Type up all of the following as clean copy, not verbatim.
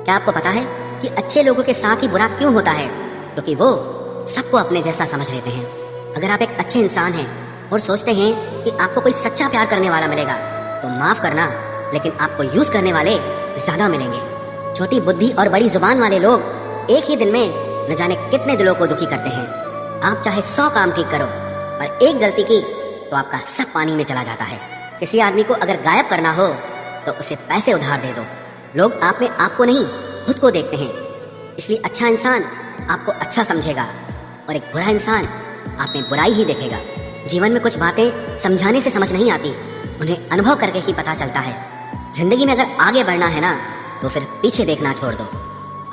क्या आपको पता है कि अच्छे लोगों के साथ ही बुरा क्यों होता है? क्योंकि वो सबको अपने जैसा समझ लेते हैं। अगर आप एक अच्छे इंसान हैं और सोचते हैं कि आपको कोई सच्चा प्यार करने वाला मिलेगा, तो माफ करना, लेकिन आपको यूज करने वाले ज्यादा मिलेंगे। छोटी बुद्धि और बड़ी जुबान वाले लोग एक ही दिन में न जाने कितने दिलों को दुखी करते हैं। आप चाहे 100 काम ठीक करो, पर एक गलती की तो आपका सब पानी में चला जाता है। किसी आदमी को अगर गायब करना हो तो उसे पैसे उधार दे दो। लोग आप में आपको नहीं, खुद को देखते हैं। इसलिए अच्छा इंसान आपको अच्छा समझेगा और एक बुरा इंसान आप में बुराई ही देखेगा। जीवन में कुछ बातें समझाने से समझ नहीं आती, उन्हें अनुभव करके ही पता चलता है। जिंदगी में अगर आगे बढ़ना है ना, तो फिर पीछे देखना छोड़ दो।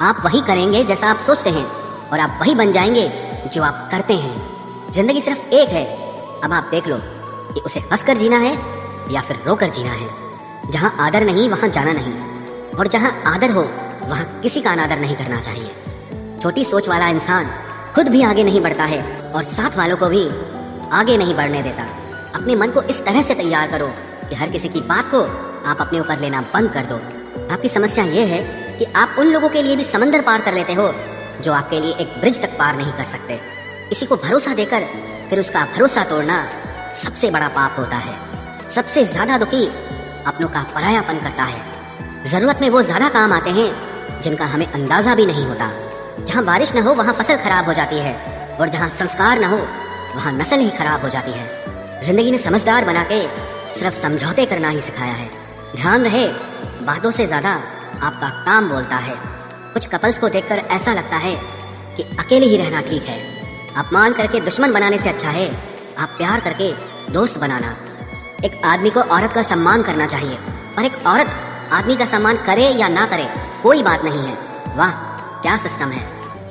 आप वही करेंगे जैसा आप सोचते हैं और आप वही बन जाएंगे जो आप करते हैं। जिंदगी सिर्फ एक है, अब आप देख लो कि उसे हंसकर जीना है या फिर रोकर जीना है। जहां आदर नहीं वहां जाना नहीं, और जहां आदर हो वहां किसी का अनादर नहीं करना चाहिए। छोटी सोच वाला इंसान खुद भी आगे नहीं बढ़ता है और साथ वालों को भी आगे नहीं बढ़ने देता। अपने मन को इस तरह से तैयार करो कि हर किसी की बात को आप अपने ऊपर लेना बंद कर दो। आपकी समस्या ये है कि आप उन लोगों के लिए भी समंदर पार कर लेते हो जो आपके लिए एक ब्रिज तक पार नहीं कर सकते। किसी को भरोसा देकर फिर उसका भरोसा तोड़ना सबसे बड़ा पाप होता है। सबसे ज्यादा दुखी अपनों का परायापन करता है। जरूरत में वो ज्यादा काम आते हैं जिनका हमें अंदाजा भी नहीं होता। जहाँ बारिश न हो वहाँ फसल खराब हो जाती है, और जहाँ संस्कार न हो वहाँ नस्ल ही खराब हो जाती है। जिंदगी ने समझदार बना के सिर्फ समझौते करना ही सिखाया है। ध्यान रहे, बातों से ज्यादा आपका काम बोलता है। कुछ कपल्स को देखकर ऐसा लगता है कि अकेले ही रहना ठीक है। अपमान करके दुश्मन बनाने से अच्छा है आप प्यार करके दोस्त बनाना। एक आदमी को औरत का सम्मान करना चाहिए, और एक औरत आदमी का सम्मान करे या ना करे कोई बात नहीं है। वाह क्या सिस्टम है।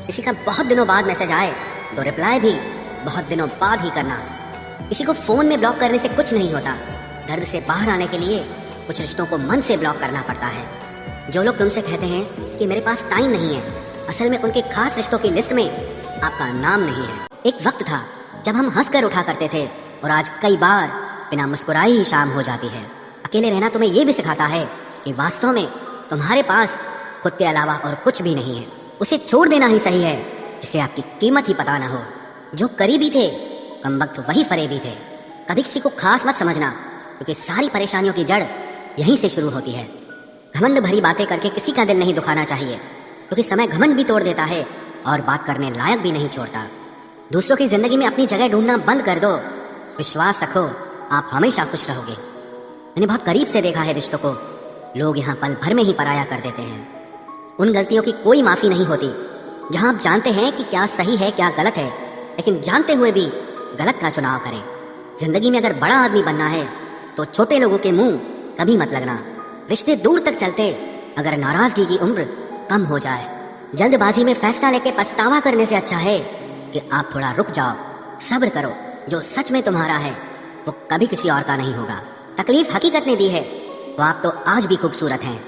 किसी का बहुत दिनों बाद मैसेज आए तो रिप्लाई भी बहुत दिनों बाद ही करना। किसी को फोन में ब्लॉक करने से कुछ नहीं होता। दर्द से बाहर आने के लिए कुछ रिश्तों को मन से ब्लॉक करना पड़ता है। जो लोग तुमसे कहते हैं कि मेरे पास टाइम नहीं है, असल में उनके खास रिश्तों की लिस्ट में आपका नाम नहीं है। एक वक्त था जब हम हंसकर उठा करते थे, और आज कई बार बिना मुस्कुराए ही शाम हो जाती है। अकेले रहना तुम्हें यह भी सिखाता है कि वास्तव में तुम्हारे पास खुद के अलावा और कुछ भी नहीं है। उसे छोड़ देना ही सही है जिसे आपकी कीमत ही पता ना हो। जो करीबी थे कमबख्त वही फरेबी थे। कभी किसी को खास मत समझना, क्योंकि सारी परेशानियों की जड़ यहीं से शुरू होती है। घमंड भरी बातें करके किसी का दिल नहीं दुखाना चाहिए, क्योंकि समय घमंड भी तोड़ देता है और बात करने लायक भी नहीं छोड़ता। दूसरों की जिंदगी में अपनी जगह ढूंढना बंद कर दो। विश्वास रखो, आप हमेशा खुश रहोगे। मैंने बहुत करीब से देखा है रिश्तों को, लोग यहाँ पल भर में ही पराया कर देते हैं। उन गलतियों की कोई माफी नहीं होती जहां आप जानते हैं कि क्या सही है क्या गलत है, लेकिन जानते हुए भी गलत का चुनाव करें। जिंदगी में अगर बड़ा आदमी बनना है तो छोटे लोगों के मुंह कभी मत लगना। रिश्ते दूर तक चलते अगर नाराजगी की उम्र कम हो जाए। जल्दबाजी में फैसला लेके पछतावा करने से अच्छा है कि आप थोड़ा रुक जाओ, सब्र करो। जो सच में तुम्हारा है वो कभी किसी और का नहीं होगा। तकलीफ हकीकत ने दी है तो आप तो आज भी खूबसूरत हैं।